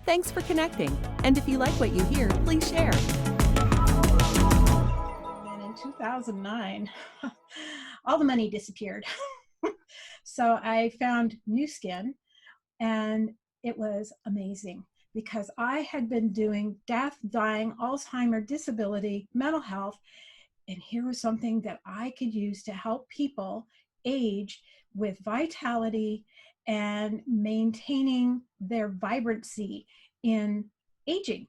Thanks for connecting. And if you like what you hear, please share. And in 2009, all the money disappeared. So I found Nu Skin, and it was amazing because I had been doing death, dying, Alzheimer's, disability, mental health, and here was something that I could use to help people age with vitality and maintaining their vibrancy in aging.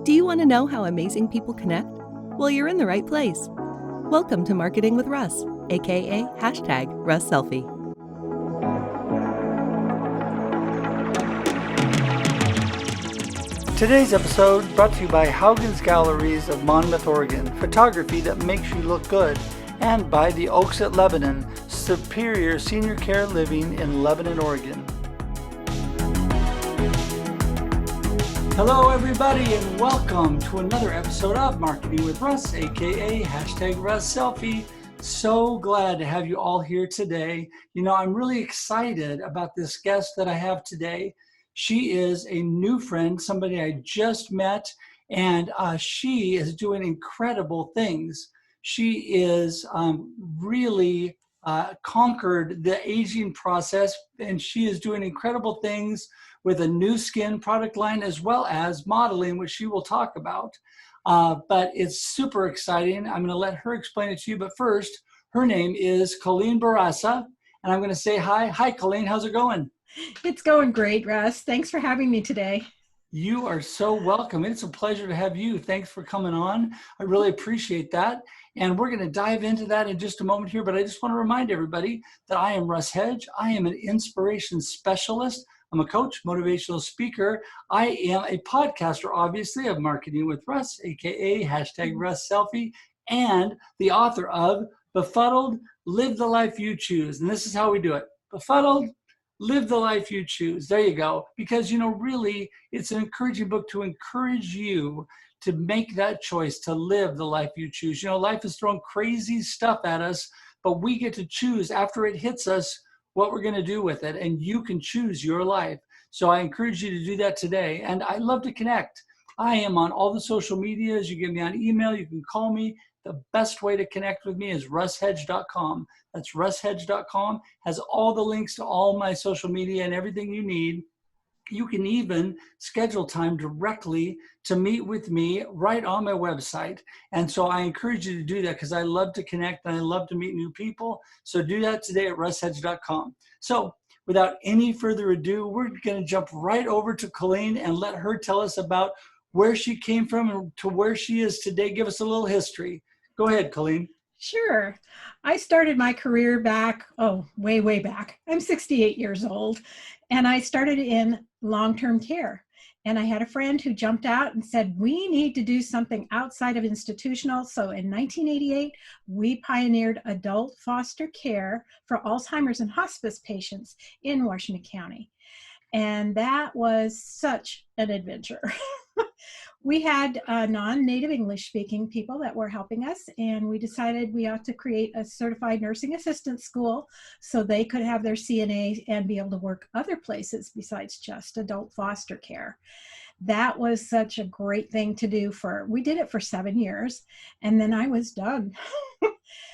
Do you want to know how amazing people connect? Well, you're in the right place. Welcome to Marketing with Russ, aka #RussSelfie. Today's episode brought to you by Haugen's Galleries of Monmouth, Oregon, photography that makes you look good, and by the Oaks at Lebanon, superior senior care living in Lebanon, Oregon. Hello everybody and welcome to another episode of Marketing with Russ, aka #RussSelfie. So glad to have you all here today. You know, I'm really excited about this guest that I have today. She is a new friend, somebody I just met, and she is doing incredible things. She is really conquered the aging process, and she is doing incredible things with a Nu Skin product line as well as modeling, which she will talk about. But it's super exciting. I'm going to let her explain it to you. But first, her name is Colleen Bourassa, and I'm going to say hi. Hi, Colleen. How's it going? It's going great, Russ. Thanks for having me today. You are so welcome. It's a pleasure to have you. Thanks for coming on. I really appreciate that. And we're going to dive into that in just a moment here. But I just want to remind everybody that I am Russ Hedge. I am an inspiration specialist. I'm a coach, motivational speaker. I am a podcaster, obviously, of Marketing with Russ, aka #RussSelfie, and the author of Befuddled, Live the Life You Choose. And this is how we do it. Befuddled, live the life you choose. There you go. Because, you know, really, it's an encouraging book to encourage you to make that choice to live the life you choose. You know, life is throwing crazy stuff at us, but we get to choose after it hits us what we're going to do with it. And you can choose your life. So I encourage you to do that today. And I love to connect. I am on all the social medias. You get me on email. You can call me. The best way to connect with me is russhedge.com. That's russhedge.com. Has all the links to all my social media and everything you need. You can even schedule time directly to meet with me right on my website. And so I encourage you to do that because I love to connect and I love to meet new people. So do that today at russhedge.com. So without any further ado, we're going to jump right over to Colleen and let her tell us about where she came from and to where she is today. Give us a little history. Go ahead, Colleen. Sure. I started my career back, way back. I'm 68 years old, and I started in long-term care. And I had a friend who jumped out and said, we need to do something outside of institutional. So in 1988, we pioneered adult foster care for Alzheimer's and hospice patients in Washington County. And that was such an adventure. We had non-native English speaking people that were helping us, and we decided we ought to create a certified nursing assistant school so they could have their CNA and be able to work other places besides just adult foster care. That was such a great thing to do. We did it for 7 years, and then I was done.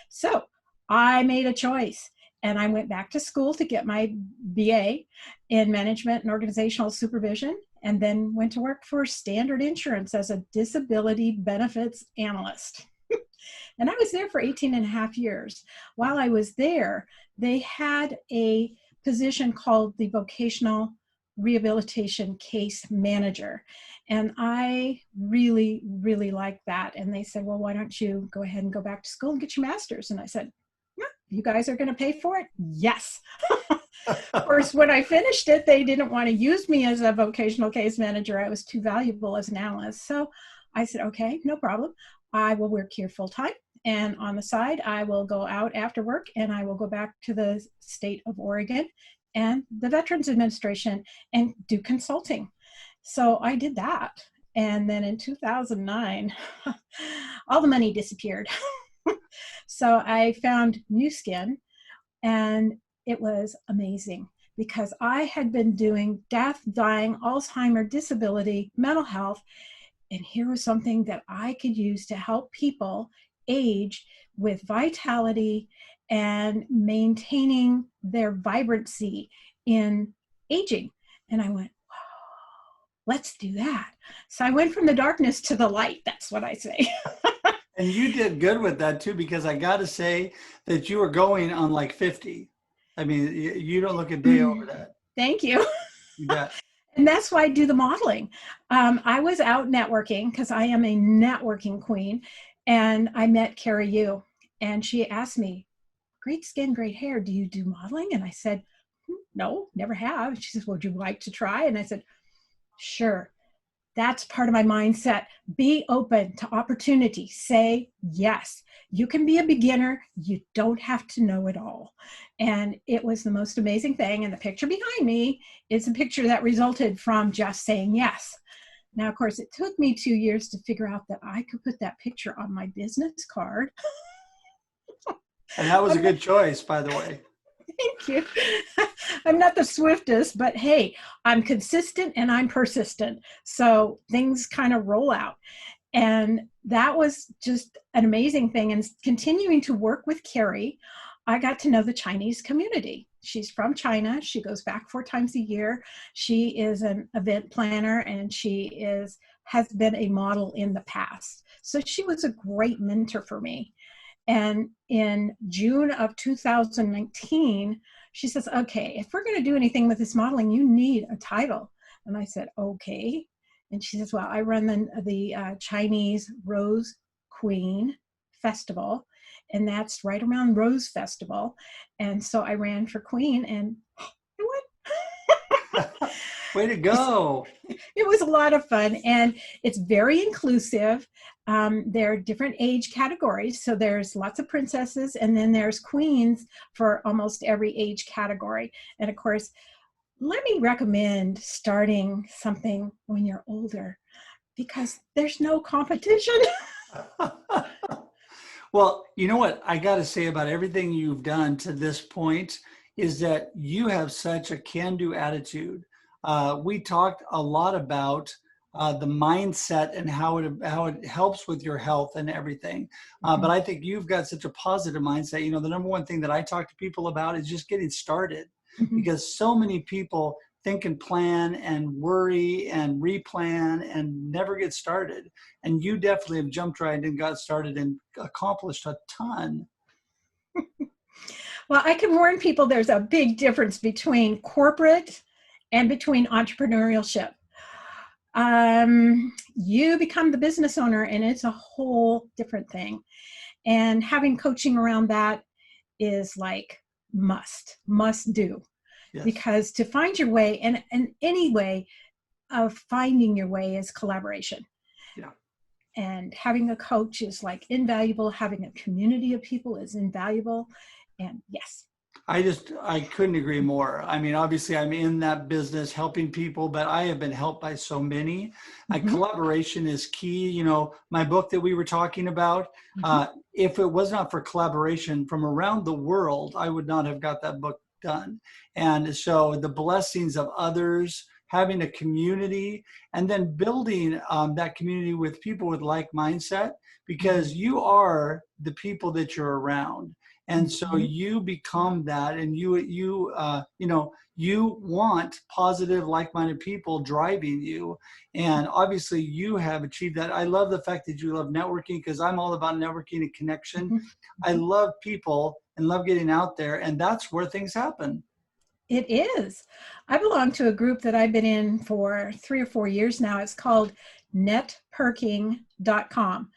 So I made a choice. And I went back to school to get my BA in management and organizational supervision, and then went to work for Standard Insurance as a disability benefits analyst. And I was there for 18 and a half years. While I was there, they had a position called the vocational rehabilitation case manager. And I really, really liked that. And they said, well, why don't you go ahead and go back to school and get your master's? And I said, you guys are going to pay for it? Yes. Of course, when I finished it, they didn't want to use me as a vocational case manager. I was too valuable as an analyst. So I said, okay, no problem. I will work here full time. And on the side, I will go out after work and I will go back to the state of Oregon and the Veterans Administration and do consulting. So I did that. And then in 2009, all the money disappeared. So I found Nu Skin, And it was amazing because I had been doing death, dying, Alzheimer's, disability, mental health. And here was something that I could use to help people age with vitality and maintaining their vibrancy in aging. And I went, let's do that. So I went from the darkness to the light. That's what I say. And you did good with that too, because I got to say that you were going on like 50. I mean, you don't look a day over that. Thank you. You bet. And that's why I do the modeling. I was out networking because I am a networking queen. And I met Carrie Yu. And she asked me, great skin, great hair. Do you do modeling? And I said, no, never have. She says, would you like to try? And I said, sure. That's part of my mindset. Be open to opportunity. Say yes. You can be a beginner. You don't have to know it all. And it was the most amazing thing. And the picture behind me is a picture that resulted from just saying yes. Now, of course, it took me 2 years to figure out that I could put that picture on my business card. And that was a good choice, by the way. Thank you. I'm not the swiftest, but hey, I'm consistent and I'm persistent. So things kind of roll out. And that was just an amazing thing. And continuing to work with Carrie, I got to know the Chinese community. She's from China. She goes back 4 times a year. She is an event planner and she has been a model in the past. So she was a great mentor for me. And in June of 2019, she says, okay, if we're going to do anything with this modeling, you need a title. And I said, okay. And she says, well, I run the Chinese Rose Queen Festival, and that's right around Rose Festival. And so I ran for Queen and I won. Way to go. It was a lot of fun, and it's very inclusive. There are different age categories. So there's lots of princesses, and then there's queens for almost every age category. And of course, let me recommend starting something when you're older because there's no competition. Well, you know what I got to say about everything you've done to this point is that you have such a can-do attitude. We talked a lot about the mindset and how it helps with your health and everything. But I think you've got such a positive mindset. You know, the number one thing that I talk to people about is just getting started, because so many people think and plan and worry and replan and never get started. And you definitely have jumped right and got started and accomplished a ton. Well, I can warn people there's a big difference between corporate and between entrepreneurship. You become the business owner and it's a whole different thing. And having coaching around that is like must do. Yes. Because to find your way, and any way of finding your way is collaboration. Yeah. And having a coach is like invaluable. Having a community of people is invaluable. And yes. I couldn't agree more. I mean, obviously I'm in that business helping people, but I have been helped by so many. Collaboration is key. You know, my book that we were talking about, if it was not for collaboration from around the world, I would not have got that book done. And so the blessings of others, having a community, and then building that community with people with like mindset, because you are the people that you're around. And so you become that, and you want positive, like-minded people driving you. And obviously you have achieved that. I love the fact that you love networking, because I'm all about networking and connection. I love people and love getting out there, and that's where things happen. It is. I belong to a group that I've been in for 3 or 4 years now. It's called NetPerking.com.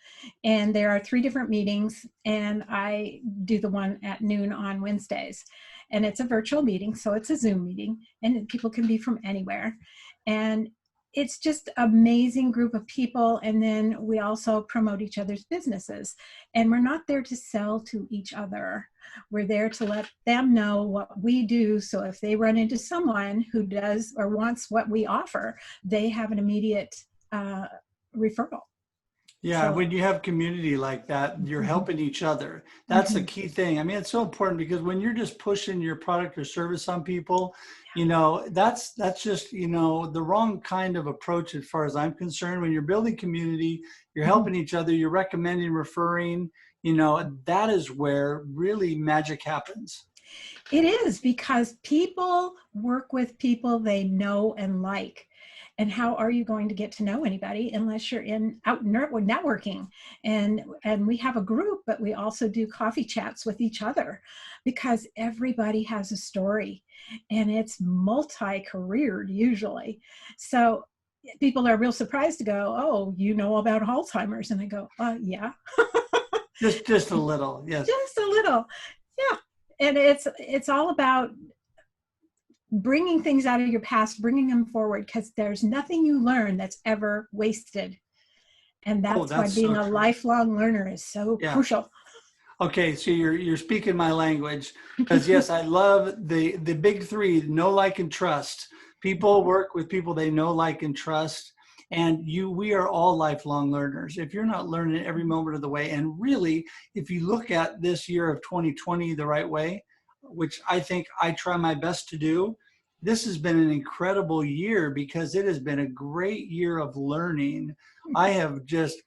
And there are 3 different meetings, and I do the one at noon on Wednesdays. And it's a virtual meeting, so it's a Zoom meeting, and people can be from anywhere. And it's just an amazing group of people. And then we also promote each other's businesses. And we're not there to sell to each other. We're there to let them know what we do. So if they run into someone who does or wants what we offer, they have an immediate referral. Yeah, So when you have community like that, you're mhm, helping each other. That's the mhm. key thing. I mean, it's so important because when you're just pushing your product or service on people, that's just, the wrong kind of approach as far as I'm concerned. When you're building community, you're Mhm. helping each other, you're recommending, referring, that is where really magic happens. It is because people work with people they know and like. And how are you going to get to know anybody unless you're out networking? And we have a group, but we also do coffee chats with each other because everybody has a story, and it's multi-careered usually. So people are real surprised to go, "Oh, you know about Alzheimer's?" And I go, "Yeah." Just a little, yes. Just a little. Yeah. And it's all about bringing things out of your past, bringing them forward, because there's nothing you learn that's ever wasted. And Oh, that's why that's so being a true. lifelong learner is so Yeah. crucial. Okay, so you're speaking my language because yes, I love the big three: know, like, and trust. People work with people they know, like, and trust, and we are all lifelong learners. If you're not learning every moment of the way, and really, if you look at this year of 2020 the right way, which I think I try my best to do, this has been an incredible year because it has been a great year of learning. I have just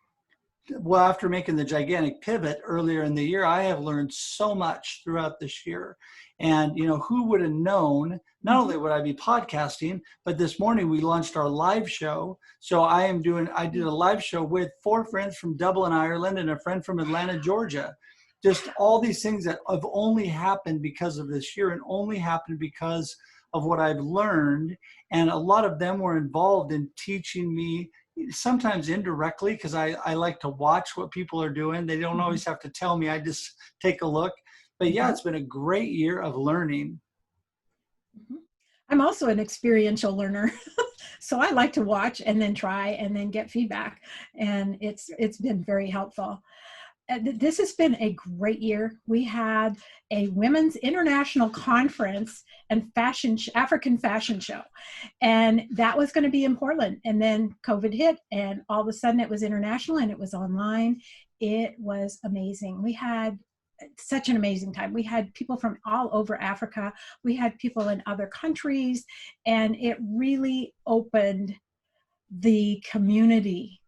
well, after making the gigantic pivot earlier in the year, I have learned so much throughout this year. And, who would have known, not only would I be podcasting, but this morning we launched our live show. So I did a live show with 4 friends from Dublin, Ireland, and a friend from Atlanta, Georgia. Just all these things that have only happened because of this year and only happened because of what I've learned. And a lot of them were involved in teaching me, sometimes indirectly, because I like to watch what people are doing. They don't always have to tell me. I just take a look. But yeah, it's been a great year of learning. I'm also an experiential learner. So I like to watch and then try and then get feedback. And it's been very helpful. This has been a great year. We had a women's international conference and African fashion show, and that was going to be in Portland. And then COVID hit, and all of a sudden it was international and it was online. It was amazing. We had such an amazing time. We had people from all over Africa. We had people in other countries, and it really opened the community.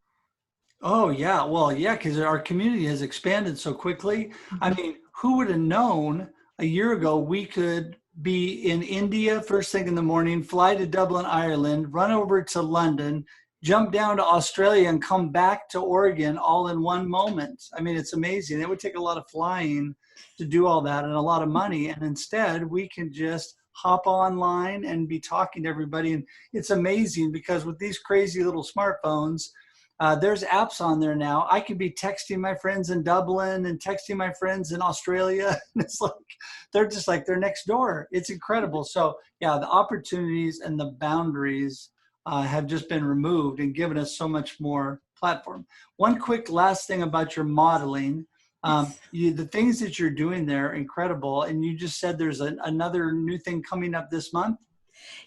Oh yeah, well yeah, because our community has expanded so quickly. I mean, who would have known a year ago we could be in India first thing in the morning, fly to Dublin, Ireland, run over to London, jump down to Australia, and come back to Oregon all in one moment. I mean, it's amazing. It would take a lot of flying to do all that and a lot of money, and instead we can just hop online and be talking to everybody. And it's amazing because with these crazy little smartphones, there's apps on there now. I can be texting my friends in Dublin and texting my friends in Australia. It's like they're next door. It's incredible. So yeah, the opportunities and the boundaries have just been removed and given us so much more platform. One quick last thing about your modeling. Yes. The things that you're doing there are incredible. And you just said there's another new thing coming up this month.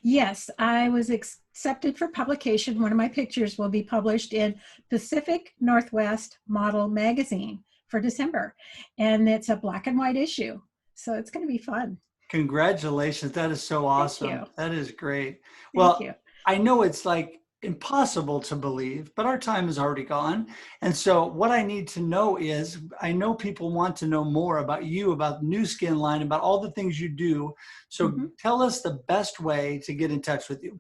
Yes, I was accepted for publication. One of my pictures will be published in Pacific Northwest Model Magazine for December. And it's a black and white issue. So it's going to be fun. Congratulations. That is so Thank awesome. you. That is great. Thank Well, you. I know it's like impossible to believe, but our time is already gone. And so what I need to know is, I know people want to know more about you, about Nu Skin line, about all the things you do. So tell us the best way to get in touch with you.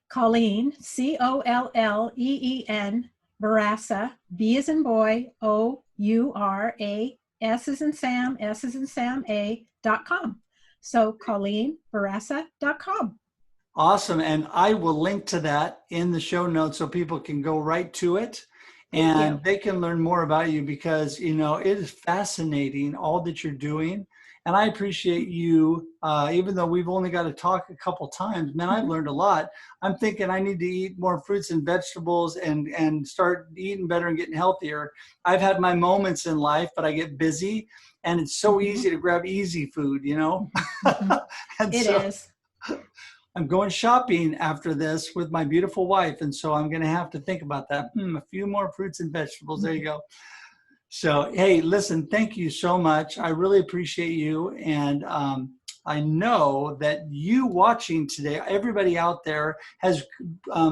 Colleen, Colleen, Bourassa, B as in boy, Oura, S as in Sam, A.com. So ColleenBourassa.com. Awesome. And I will link to that in the show notes so people can go right to it Thank and you. they can learn more about you because, it is fascinating all that you're doing. And I appreciate you, even though we've only got to talk a couple times, man, I've learned a lot. I'm thinking I need to eat more fruits and vegetables and start eating better and getting healthier. I've had my moments in life, but I get busy and it's so easy to grab easy food, And It so, is. I'm going shopping after this with my beautiful wife. And so I'm going to have to think about that. A few more fruits and vegetables. There you go. So, hey, listen, thank you so much. I really appreciate you. And I know that you watching today, everybody out there has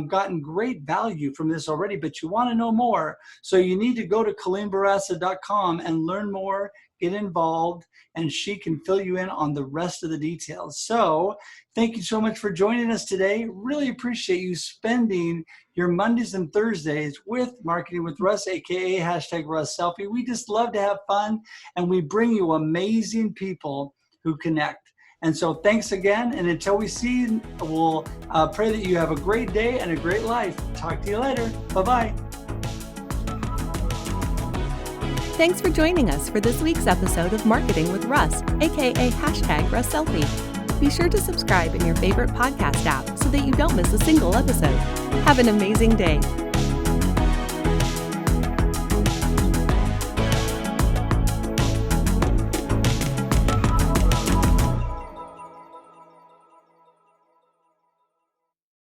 gotten great value from this already, but you want to know more. So you need to go to ColleenBourassa.com and learn more, get involved, and she can fill you in on the rest of the details. So thank you so much for joining us today. Really appreciate you spending your Mondays and Thursdays with Marketing with Russ, aka #RussSelfie. We just love to have fun, and we bring you amazing people who connect. And so thanks again. And until we see you, we'll pray that you have a great day and a great life. Talk to you later. Bye-bye. Thanks for joining us for this week's episode of Marketing with Russ, aka #RussSelfie. Be sure to subscribe in your favorite podcast app so that you don't miss a single episode. Have an amazing day.